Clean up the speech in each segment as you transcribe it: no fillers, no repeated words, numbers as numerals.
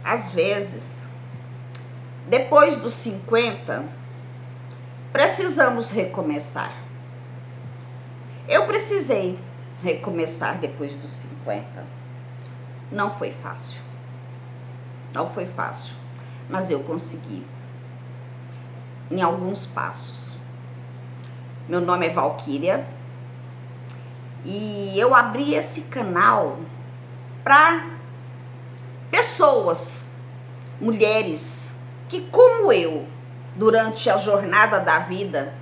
Às vezes, depois dos 50, precisamos recomeçar. Eu precisei recomeçar depois dos 50. Não foi fácil. Não foi fácil, mas eu consegui. Em alguns passos. Meu nome é Valquíria e eu abri esse canal para pessoas, mulheres, que como eu, durante a jornada da vida,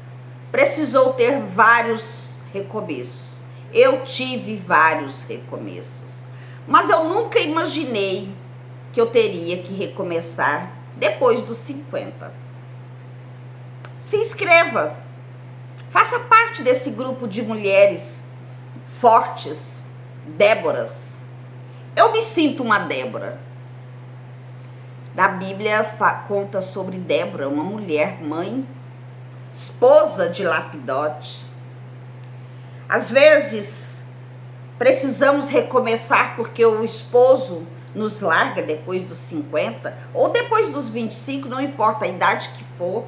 precisou ter vários recomeços. Eu tive vários recomeços, mas eu nunca imaginei que eu teria que recomeçar depois dos 50. Se inscreva, faça parte desse grupo de mulheres fortes, Déboras. Eu me sinto uma Débora. A Bíblia conta sobre Débora, uma mulher, mãe, esposa de Lapidote. Às vezes, precisamos recomeçar porque o esposo nos larga depois dos 50 ou depois dos 25, não importa a idade que for,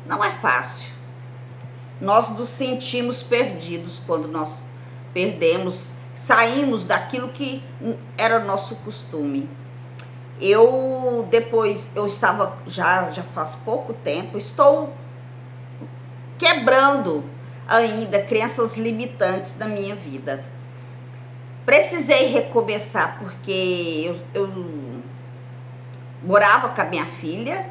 não é fácil. Nós nos sentimos perdidos quando nós perdemos, saímos daquilo que era nosso costume. Eu estava, já faz pouco tempo, estou quebrando ainda crenças limitantes da minha vida. Precisei recomeçar porque eu morava com a minha filha,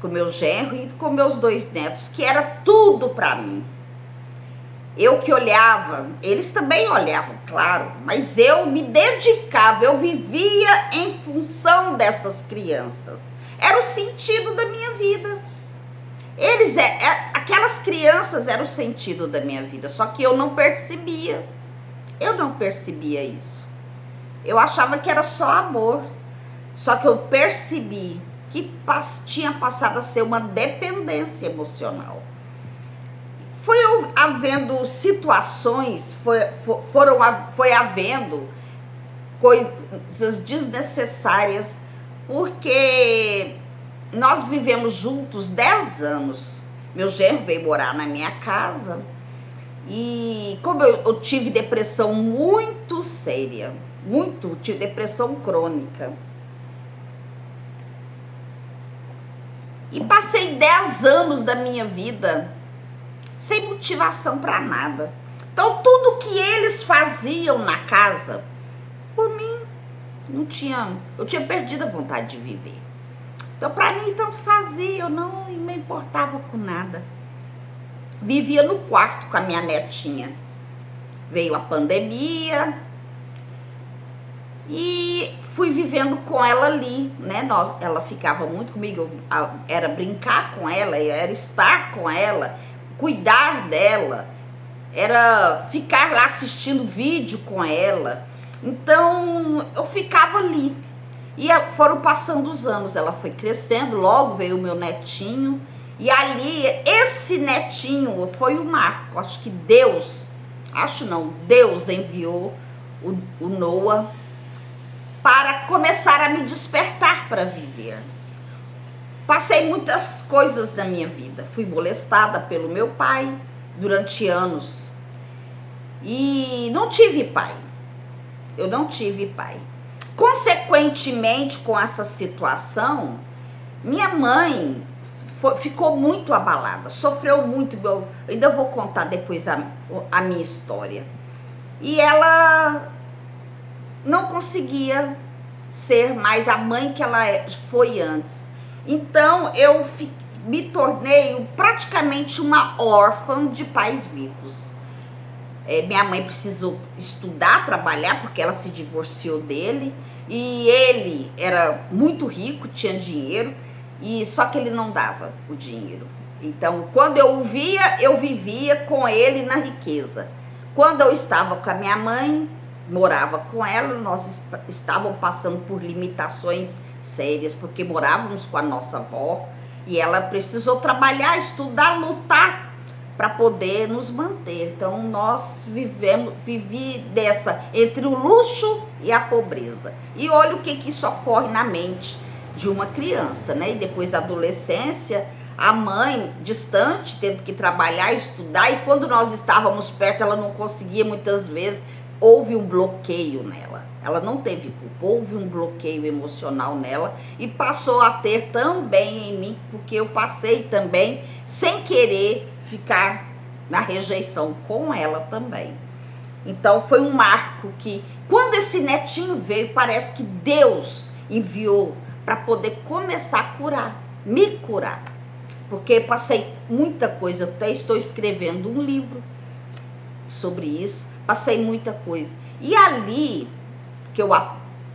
com meu genro e com meus 2 netos, que era tudo para mim. Eu que olhava, eles também olhavam, claro, mas eu me dedicava, eu vivia em função dessas crianças. Era o sentido da minha vida. Aquelas crianças eram o sentido da minha vida, só que eu não percebia. Eu não percebia isso. Eu achava que era só amor. Só que eu percebi que tinha passado a ser uma dependência emocional. Foi havendo situações, foi havendo coisas desnecessárias, porque nós vivemos juntos 10 anos. Meu genro veio morar na minha casa e como eu tive depressão muito séria, tive depressão crônica. E passei 10 anos da minha vida sem motivação para nada. Então tudo que eles faziam na casa, por mim, eu tinha perdido a vontade de viver. Então para mim tanto fazia, eu não me importava com nada. Vivia no quarto com a minha netinha. Veio a pandemia e fui vivendo com ela ali, né? Ela ficava muito comigo, era brincar com ela, era estar com ela, cuidar dela, era ficar lá assistindo vídeo com ela. Então eu ficava ali. E foram passando os anos, ela foi crescendo, logo veio o meu netinho. E ali, esse netinho foi o marco. Deus enviou o Noah para começar a me despertar para viver. Passei muitas coisas na minha vida. Fui molestada pelo meu pai durante anos. E não tive pai. Eu não tive pai. Consequentemente, com essa situação, minha mãe ficou muito abalada, sofreu muito. Ainda vou contar depois a minha história. E ela não conseguia ser mais a mãe que ela foi antes. Então eu me tornei praticamente uma órfã de pais vivos. Minha mãe precisou estudar, trabalhar, porque ela se divorciou dele. E ele era muito rico, tinha dinheiro, e só que ele não dava o dinheiro. Então, quando eu o via, eu vivia com ele na riqueza. Quando eu estava com a minha mãe, morava com ela, nós estávamos passando por limitações sérias, porque morávamos com a nossa avó, e ela precisou trabalhar, estudar, lutar para poder nos manter. Então nós vivi entre o luxo e a pobreza. E olha o que isso ocorre na mente de uma criança, né? E depois a adolescência, a mãe distante, tendo que trabalhar, estudar, e quando nós estávamos perto, ela não conseguia muitas vezes, houve um bloqueio nela. Ela não teve culpa, houve um bloqueio emocional nela e passou a ter também em mim, porque eu passei também, sem querer, ficar na rejeição com ela também. Então foi um marco que, quando esse netinho veio, parece que Deus enviou para poder começar a curar, me curar. Porque passei muita coisa, eu até estou escrevendo um livro sobre isso, passei muita coisa. E ali, que eu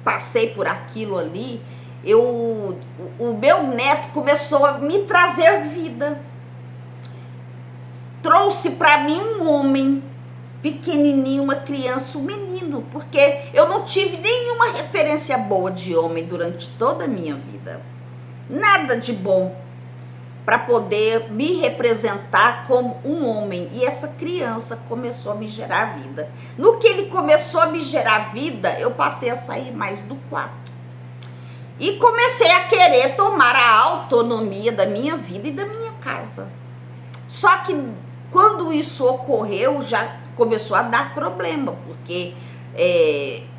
passei por aquilo ali, o meu neto começou a me trazer vida. Trouxe para mim um homem pequenininho, uma criança, um menino, porque eu não tive nenhuma referência boa de homem durante toda a minha vida. Nada de bom para poder me representar como um homem. E essa criança começou a me gerar vida. No que ele começou a me gerar vida, eu passei a sair mais do quarto. E comecei a querer tomar a autonomia da minha vida e da minha casa. Só que quando isso ocorreu, já começou a dar problema, porque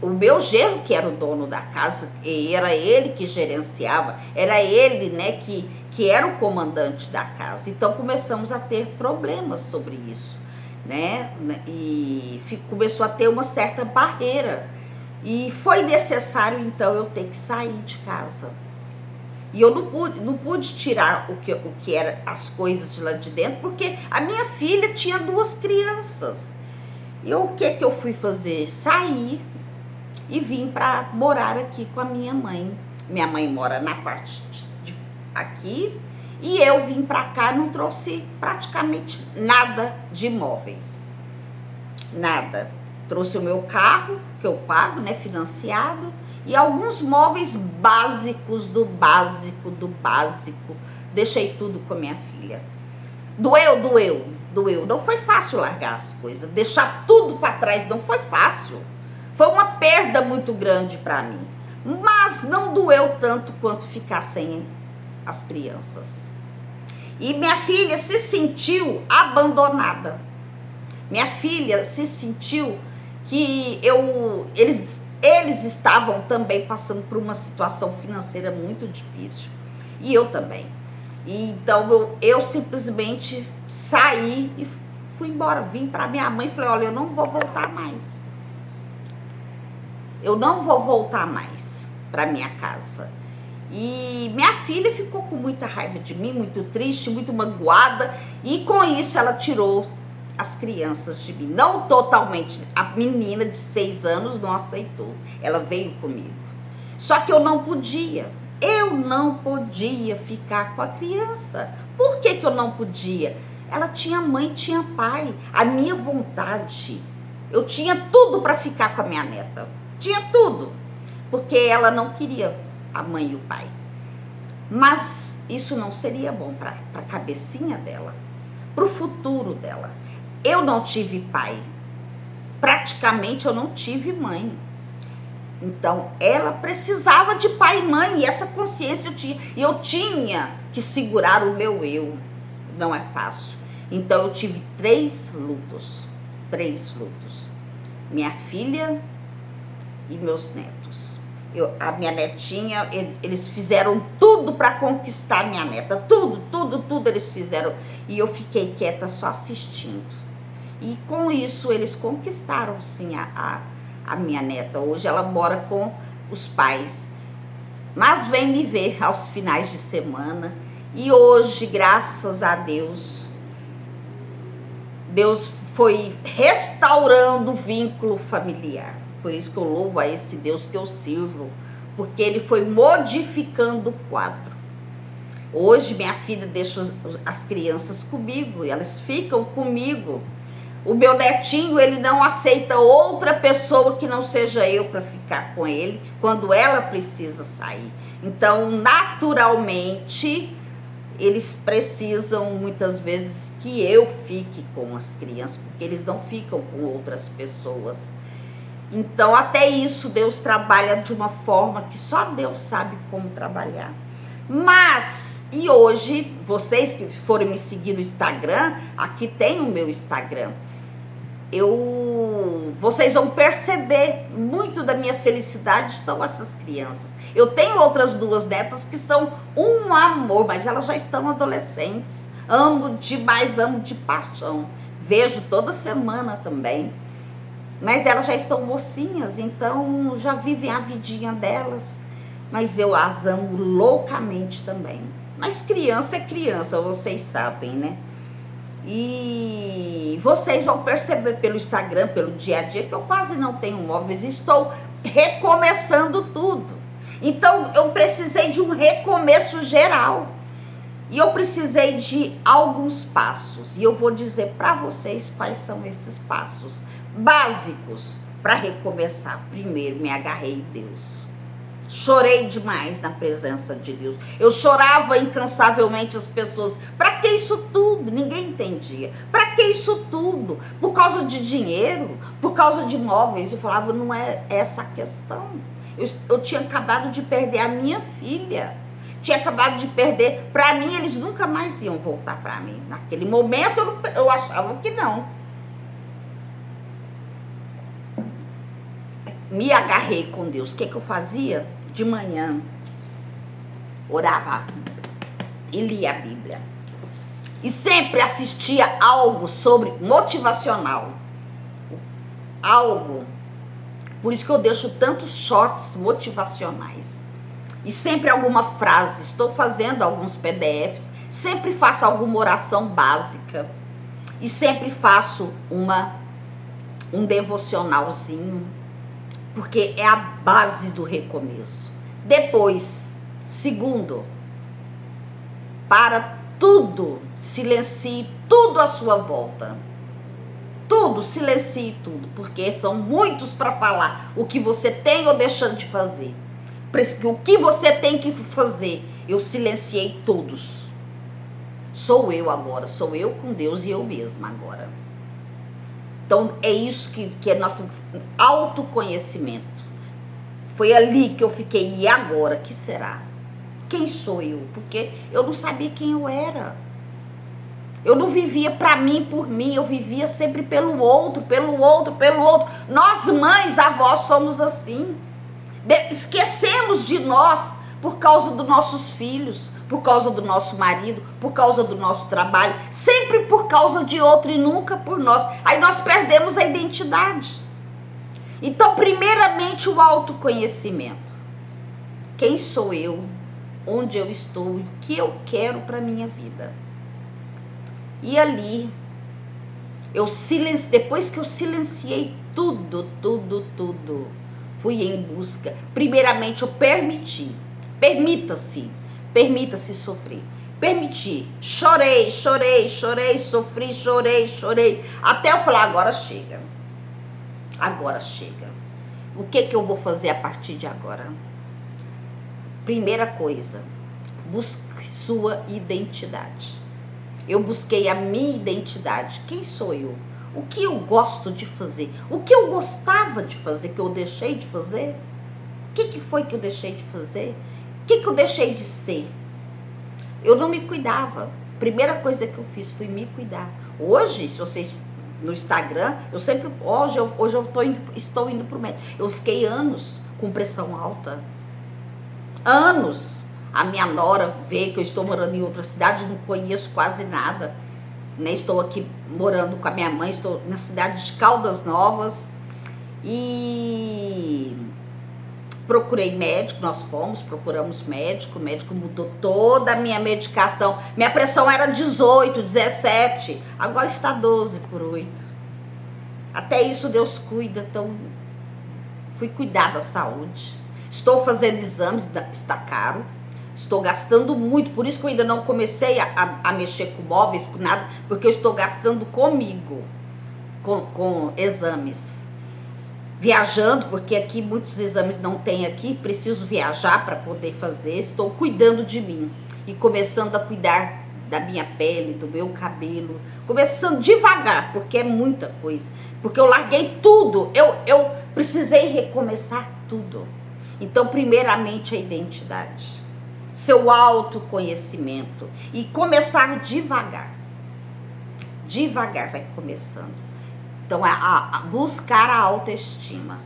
o meu genro, que era o dono da casa, era ele que gerenciava, era ele, né, que era o comandante da casa. Então começamos a ter problemas sobre isso, né? E começou a ter uma certa barreira. E foi necessário, então, eu ter que sair de casa. E eu não pude tirar o que era as coisas de lá de dentro, porque a minha filha tinha 2 crianças. E o que eu fui fazer? Sair e vim para morar aqui com a minha mãe. Minha mãe mora na parte aqui, e eu vim para cá, não trouxe praticamente nada de móveis. Nada. Trouxe o meu carro, que eu pago, né, financiado, e alguns móveis básicos do básico do básico. Deixei tudo com a minha filha. Doeu. Não foi fácil largar as coisas, deixar tudo para trás não foi fácil. Foi uma perda muito grande para mim. Mas não doeu tanto quanto ficar sem as crianças. E minha filha se sentiu abandonada. Minha filha se sentiu que eles estavam também passando por uma situação financeira muito difícil. E eu também. E então eu simplesmente saí e fui embora. Vim para minha mãe e falei, olha, eu não vou voltar mais. Eu não vou voltar mais para minha casa. E minha filha ficou com muita raiva de mim, muito triste, muito magoada. E com isso ela tirou as crianças de mim. Não totalmente. A menina de 6 anos não aceitou. Ela veio comigo. Só que eu não podia. Eu não podia ficar com a criança. Por que eu não podia? Ela tinha mãe, tinha pai. A minha vontade. Eu tinha tudo para ficar com a minha neta. Tinha tudo. Porque ela não queria a mãe e o pai. Mas isso não seria bom para a cabecinha dela. Para o futuro dela. Eu não tive pai. Praticamente eu não tive mãe. Então, ela precisava de pai e mãe, e essa consciência eu tinha. E eu tinha que segurar o meu eu. Não é fácil. Então, eu tive 3 lutos. 3 lutos. Minha filha e meus netos. A minha netinha, eles fizeram tudo para conquistar a minha neta. Tudo eles fizeram. E eu fiquei quieta só assistindo. E com isso, eles conquistaram, sim, a minha neta. Hoje ela mora com os pais, mas vem me ver aos finais de semana. E hoje, graças a Deus, Deus foi restaurando o vínculo familiar. Por isso que eu louvo a esse Deus que eu sirvo, porque ele foi modificando o quadro. Hoje minha filha deixa as crianças comigo, e elas ficam comigo. O meu netinho, ele não aceita outra pessoa que não seja eu para ficar com ele quando ela precisa sair. Então, naturalmente, eles precisam muitas vezes que eu fique com as crianças, porque eles não ficam com outras pessoas. Então, até isso, Deus trabalha de uma forma que só Deus sabe como trabalhar. Mas, e hoje, vocês que forem me seguir no Instagram, aqui tem o meu Instagram, vocês vão perceber, muito da minha felicidade são essas crianças. Eu tenho outras 2 netas que são um amor, mas elas já estão adolescentes. Amo demais, amo de paixão. Vejo toda semana também. Mas elas já estão mocinhas, então já vivem a vidinha delas. Mas eu as amo loucamente também. Mas criança é criança, vocês sabem, né? E vocês vão perceber pelo Instagram, pelo dia a dia, que eu quase não tenho móveis. Estou recomeçando tudo. Então eu precisei de um recomeço geral. E eu precisei de alguns passos. E eu vou dizer para vocês quais são esses passos básicos para recomeçar. Primeiro, me agarrei em Deus. Chorei demais na presença de Deus. Eu chorava incansavelmente as pessoas. Para que isso tudo? Ninguém entendia. Para que isso tudo? Por causa de dinheiro? Por causa de móveis? Eu falava, não é essa a questão. Eu tinha acabado de perder a minha filha. Tinha acabado de perder. Para mim, eles nunca mais iam voltar para mim. Naquele momento, eu achava que não. Me agarrei com Deus. O que eu fazia? De manhã, orava e lia a Bíblia. E sempre assistia algo sobre motivacional. Algo. Por isso que eu deixo tantos shorts motivacionais. E sempre alguma frase. Estou fazendo alguns PDFs. Sempre faço alguma oração básica. E sempre faço um devocionalzinho. Porque é a base do recomeço. Depois, segundo, para tudo, silencie tudo à sua volta. Tudo, silencie tudo, porque são muitos para falar o que você tem ou deixando de fazer. O que você tem que fazer, eu silenciei todos. Sou eu agora, sou eu com Deus e eu mesma agora. Então, é isso que é nosso autoconhecimento. Foi ali que eu fiquei, e agora, que será? Quem sou eu? Porque eu não sabia quem eu era. Eu não vivia para mim, por mim, eu vivia sempre pelo outro, pelo outro, pelo outro. Nós, mães, avós, somos assim. Esquecemos de nós por causa dos nossos filhos, por causa do nosso marido, por causa do nosso trabalho, sempre por causa de outro e nunca por nós. Aí nós perdemos a identidade. Então, primeiramente, o autoconhecimento. Quem sou eu? Onde eu estou? E o que eu quero para a minha vida? E ali, depois que eu silenciei tudo, fui em busca. Primeiramente, eu permiti. Permita-se sofrer. Permiti. Chorei, sofri, até eu falar, agora chega. Agora chega. O que eu vou fazer a partir de agora? Primeira coisa, busque sua identidade. Eu busquei a minha identidade. Quem sou eu? O que eu gosto de fazer? O que eu gostava de fazer, que eu deixei de fazer? O que foi que eu deixei de fazer? O que eu deixei de ser? Eu não me cuidava. Primeira coisa que eu fiz foi me cuidar. Hoje, se vocês no Instagram, eu sempre, hoje eu estou indo pro médico. Eu fiquei anos com pressão alta. Anos. A minha nora vê que eu estou morando em outra cidade, não conheço quase nada. Nem estou aqui morando com a minha mãe, estou na cidade de Caldas Novas. E procurei médico, procuramos médico, o médico mudou toda a minha medicação. Minha pressão era 18, 17, agora está 12/8. Até isso Deus cuida, então fui cuidar da saúde. Estou fazendo exames, está caro. Estou gastando muito, por isso que eu ainda não comecei a mexer com móveis, com nada, porque eu estou gastando comigo, com exames. Viajando, porque aqui muitos exames não tem aqui, preciso viajar para poder fazer, estou cuidando de mim e começando a cuidar da minha pele, do meu cabelo, começando devagar, porque é muita coisa, porque eu larguei tudo, Precisei recomeçar tudo. Então, primeiramente, a identidade, seu autoconhecimento e começar devagar. Devagar vai começando. Então, buscar a autoestima.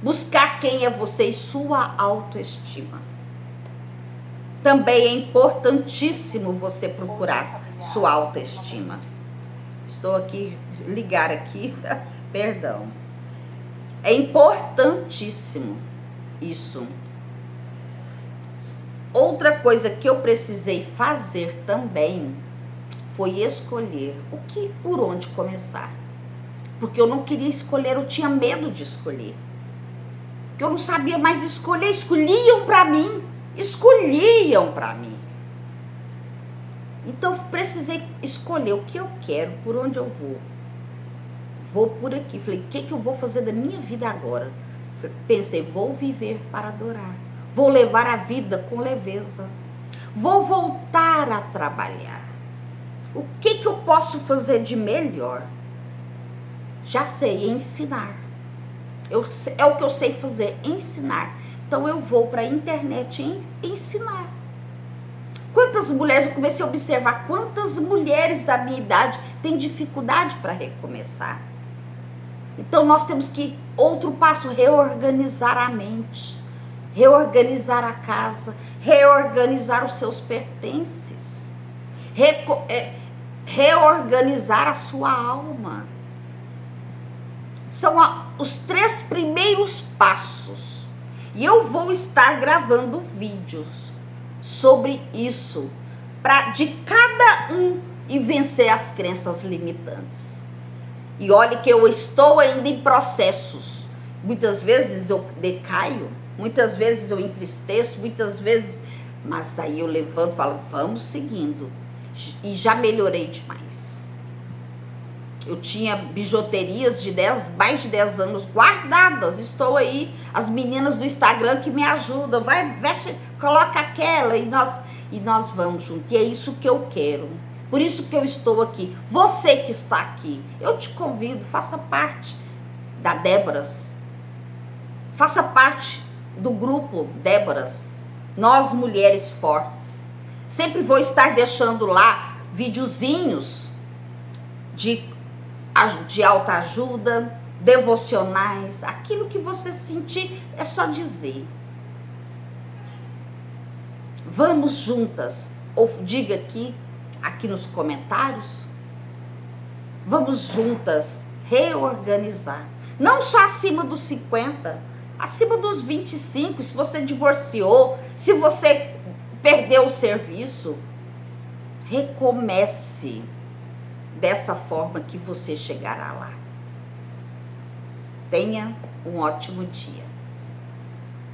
Buscar quem é você e sua autoestima. Também é importantíssimo você procurar sua autoestima. Estou aqui, ligar aqui, perdão. É importantíssimo isso. Outra coisa que eu precisei fazer também foi escolher por onde começar. Porque eu não queria escolher, eu tinha medo de escolher. Porque eu não sabia mais escolher, escolhiam para mim. Então, precisei escolher o que eu quero, por onde eu vou. Vou por aqui. Falei, o que eu vou fazer da minha vida agora? Pensei, vou viver para adorar. Vou levar a vida com leveza. Vou voltar a trabalhar. O que eu posso fazer de melhor? Já sei, ensinar. É o que eu sei fazer, ensinar. Então eu vou para a internet ensinar. Quantas mulheres, eu comecei a observar quantas mulheres da minha idade têm dificuldade para recomeçar. Então nós temos que, outro passo, reorganizar a mente, reorganizar a casa, reorganizar os seus pertences, reorganizar a sua alma. São os 3 primeiros passos. E eu vou estar gravando vídeos sobre isso, de cada um e vencer as crenças limitantes. E olhe que eu estou ainda em processos. Muitas vezes eu decaio, muitas vezes eu entristeço, muitas vezes... Mas aí eu levanto e falo, vamos seguindo. E já melhorei demais. Eu tinha bijuterias de mais de 10 anos guardadas. Estou aí, as meninas do Instagram que me ajudam. Vai, veste, coloca aquela e nós vamos junto. E é isso que eu quero. Por isso que eu estou aqui. Você que está aqui, eu te convido, faça parte da Déboras. Faça parte do grupo Déboras. Nós Mulheres Fortes. Sempre vou estar deixando lá videozinhos de autoajuda, devocionais, aquilo que você sentir, é só dizer. Vamos juntas, ou diga aqui nos comentários, vamos juntas reorganizar. Não só acima dos 50, acima dos 25, se você divorciou, se você perdeu o serviço, recomece. Dessa forma que você chegará lá. Tenha um ótimo dia.